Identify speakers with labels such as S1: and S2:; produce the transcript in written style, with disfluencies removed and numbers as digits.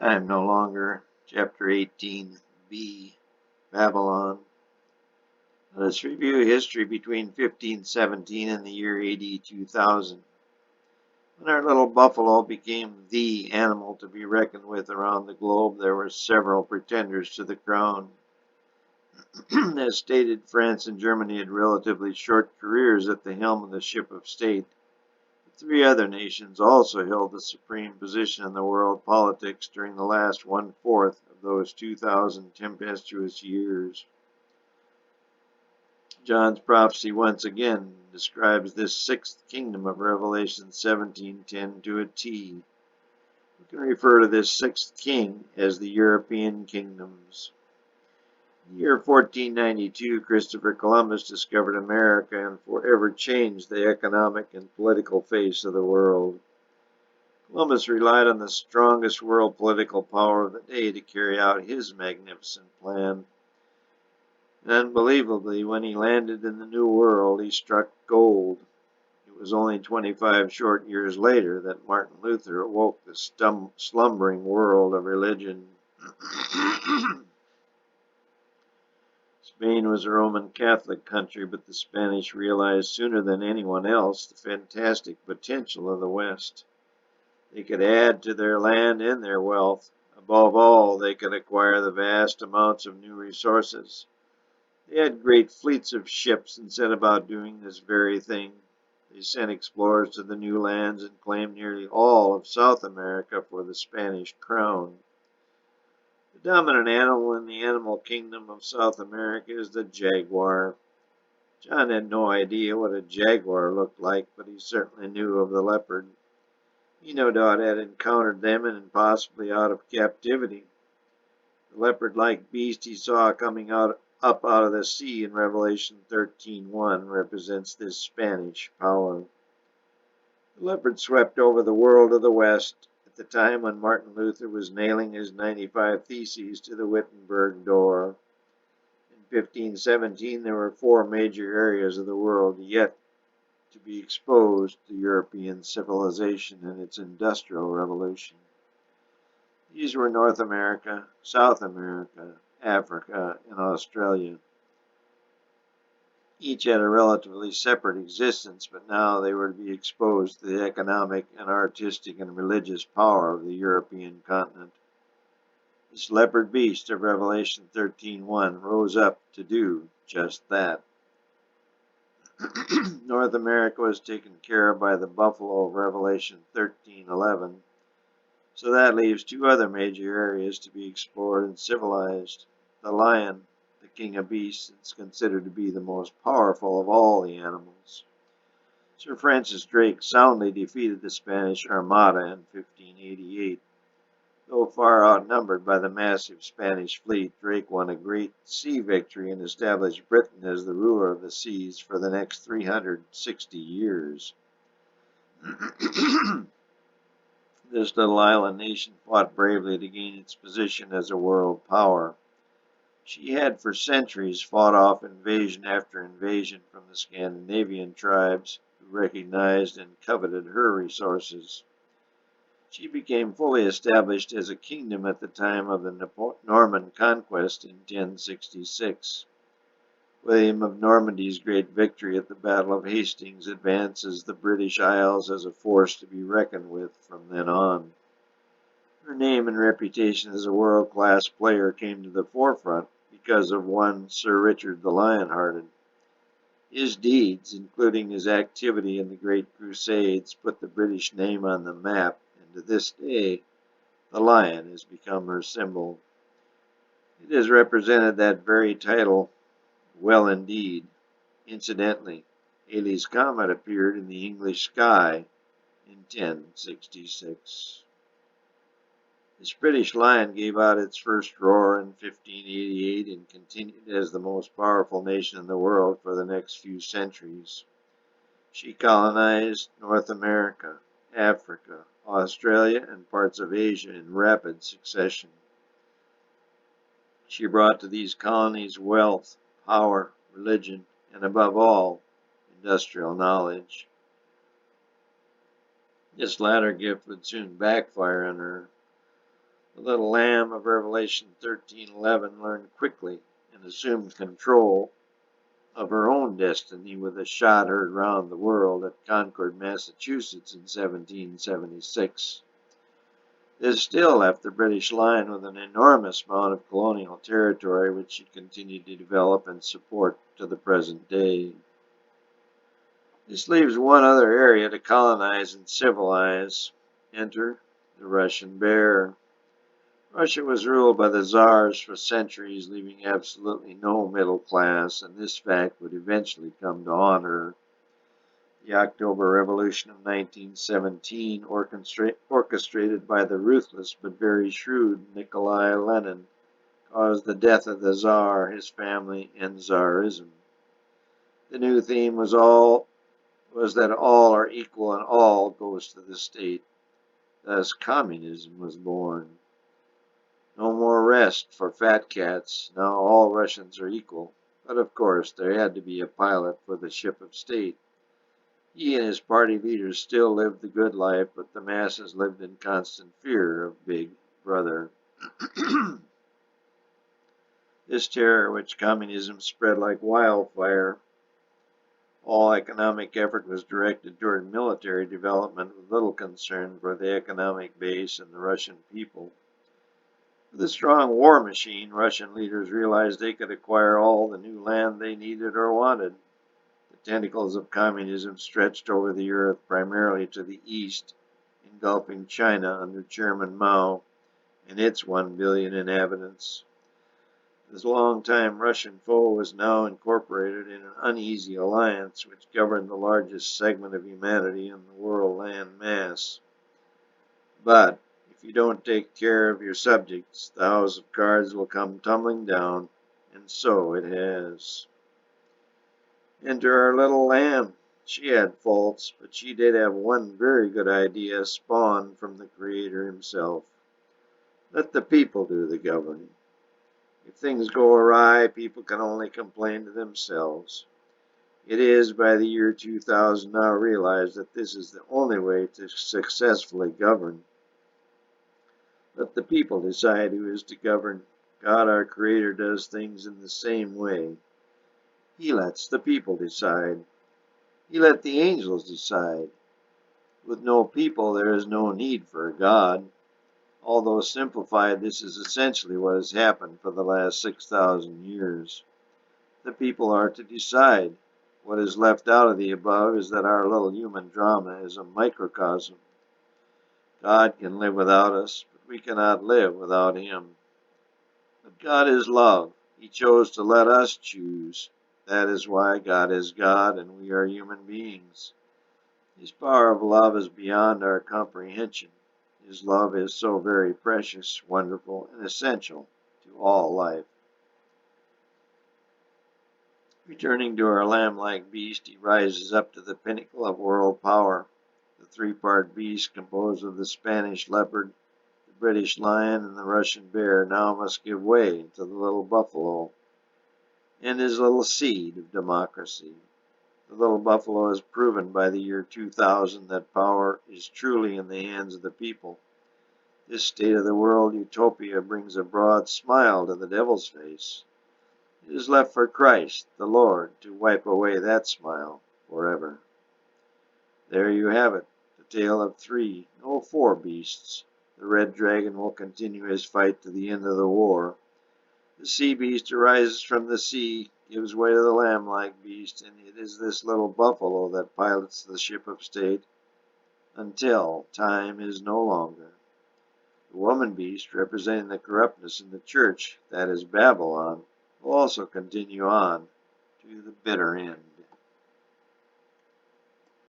S1: Time no longer. Chapter 18b, Babylon. Let's review history between 1517 and the year AD 2000, when our little buffalo became the animal to be reckoned with around the globe. There were several pretenders to the crown. As stated, France and Germany had relatively short careers at the helm of the ship of state. Three other nations also held the supreme position in the world politics during the last one-fourth of those 2,000 tempestuous years. John's prophecy once again describes this sixth kingdom of Revelation 17:10 to a T. We can refer to this sixth king as the European kingdoms. In the year 1492, Christopher Columbus discovered America and forever changed the economic and political face of the world. Columbus relied on the strongest world political power of the day to carry out his magnificent plan. And unbelievably, when he landed in the New World, he struck gold. It was only 25 short years later that Martin Luther awoke the slumbering world of religion. Spain was a Roman Catholic country, but the Spanish realized sooner than anyone else the fantastic potential of the West. They could add to their land and their wealth. Above all, they could acquire the vast amounts of new resources. They had great fleets of ships and set about doing this very thing. They sent explorers to the new lands and claimed nearly all of South America for the Spanish crown. The dominant animal in the animal kingdom of South America is the jaguar. John had no idea what a jaguar looked like, but he certainly knew of the leopard. He no doubt had encountered them and possibly out of captivity. The leopard-like beast he saw coming up out of the sea in Revelation 13:1 represents this Spanish power. The leopard swept over the world of the West at the time when Martin Luther was nailing his 95 Theses to the Wittenberg door. In 1517, there were four major areas of the world yet to be exposed to European civilization and its industrial revolution. These were North America, South America, Africa, and Australia. Each had a relatively separate existence, but now they were to be exposed to the economic and artistic and religious power of the European continent. This leopard beast of Revelation 13:1 rose up to do just that. North America was taken care of by the buffalo of Revelation 13:11. So that leaves two other major areas to be explored and civilized. The lion, the king of beasts, is considered to be the most powerful of all the animals. Sir Francis Drake soundly defeated the Spanish Armada in 1588. Though far outnumbered by the massive Spanish fleet, Drake won a great sea victory and established Britain as the ruler of the seas for the next 360 years. This little island nation fought bravely to gain its position as a world power. She had for centuries fought off invasion after invasion from the Scandinavian tribes, who recognized and coveted her resources. She became fully established as a kingdom at the time of the Norman conquest in 1066. William of Normandy's great victory at the Battle of Hastings advances the British Isles as a force to be reckoned with from then on. Her name and reputation as a world-class player came to the forefront because of one Sir Richard the Lionhearted. His deeds, including his activity in the Great Crusades, put the British name on the map, and to this day, the lion has become her symbol. It has represented that very title well indeed. Incidentally, Halley's Comet appeared in the English sky in 1066. This British lion gave out its first roar in 1588 and continued as the most powerful nation in the world for the next few centuries. She colonized North America, Africa, Australia, and parts of Asia in rapid succession. She brought to these colonies wealth, power, religion, and above all, industrial knowledge. This latter gift would soon backfire on her. The little lamb of Revelation 13:11 learned quickly and assumed control of her own destiny with a shot heard round the world at Concord, Massachusetts in 1776. This still left the British Lion with an enormous amount of colonial territory which she continued to develop and support to the present day. This leaves one other area to colonize and civilize. Enter the Russian bear. Russia was ruled by the czars for centuries, leaving absolutely no middle class, and this fact would eventually come to haunt her. The October Revolution of 1917, orchestrated by the ruthless but very shrewd Nikolai Lenin, caused the death of the Tsar, his family, and Tsarism. The new theme was that all are equal and all goes to the state. Thus communism was born. No more rest for fat cats. Now all Russians are equal. But of course there had to be a pilot for the ship of state. He and his party leaders still lived the good life, but the masses lived in constant fear of Big Brother. This terror, which communism spread like wildfire, all economic effort was directed toward military development with little concern for the economic base and the Russian people. With a strong war machine, Russian leaders realized they could acquire all the new land they needed or wanted. The tentacles of communism stretched over the earth primarily to the east, engulfing China under Chairman Mao and its 1 billion inhabitants. This long-time Russian foe was now incorporated in an uneasy alliance which governed the largest segment of humanity in the world land mass. But if you don't take care of your subjects, the house of cards will come tumbling down, and so it has. Enter our little lamb. She had faults, but she did have one very good idea spawned from the Creator himself. Let the people do the governing. If things go awry, people can only complain to themselves. It is by the year 2000 now realized that this is the only way to successfully govern. Let the people decide who is to govern. God, our Creator, does things in the same way. He lets the people decide. He let the angels decide. With no people, there is no need for a God. Although simplified, this is essentially what has happened for the last 6,000 years. The people are to decide. What is left out of the above is that our little human drama is a microcosm. God can live without us, but we cannot live without Him. But God is love. He chose to let us choose. That is why God is God and we are human beings. His power of love is beyond our comprehension. His love is so very precious, wonderful, and essential to all life. Returning to our lamb-like beast, he rises up to the pinnacle of world power. The three-part beast, composed of the Spanish leopard, the British lion, and the Russian bear, now must give way to the little buffalo and his little seed of democracy. The little buffalo has proven by the year 2000 that power is truly in the hands of the people. This state-of-the-world utopia brings a broad smile to the devil's face. It is left for Christ, the Lord, to wipe away that smile forever. There you have it, the tale of 3, no 4 beasts. The red dragon will continue his fight to the end of the war. The sea beast arises from the sea, gives way to the lamb-like beast, and it is this little buffalo that pilots the ship of state until time is no longer. The woman beast, representing the corruptness in the church, that is Babylon, will also continue on to the bitter end.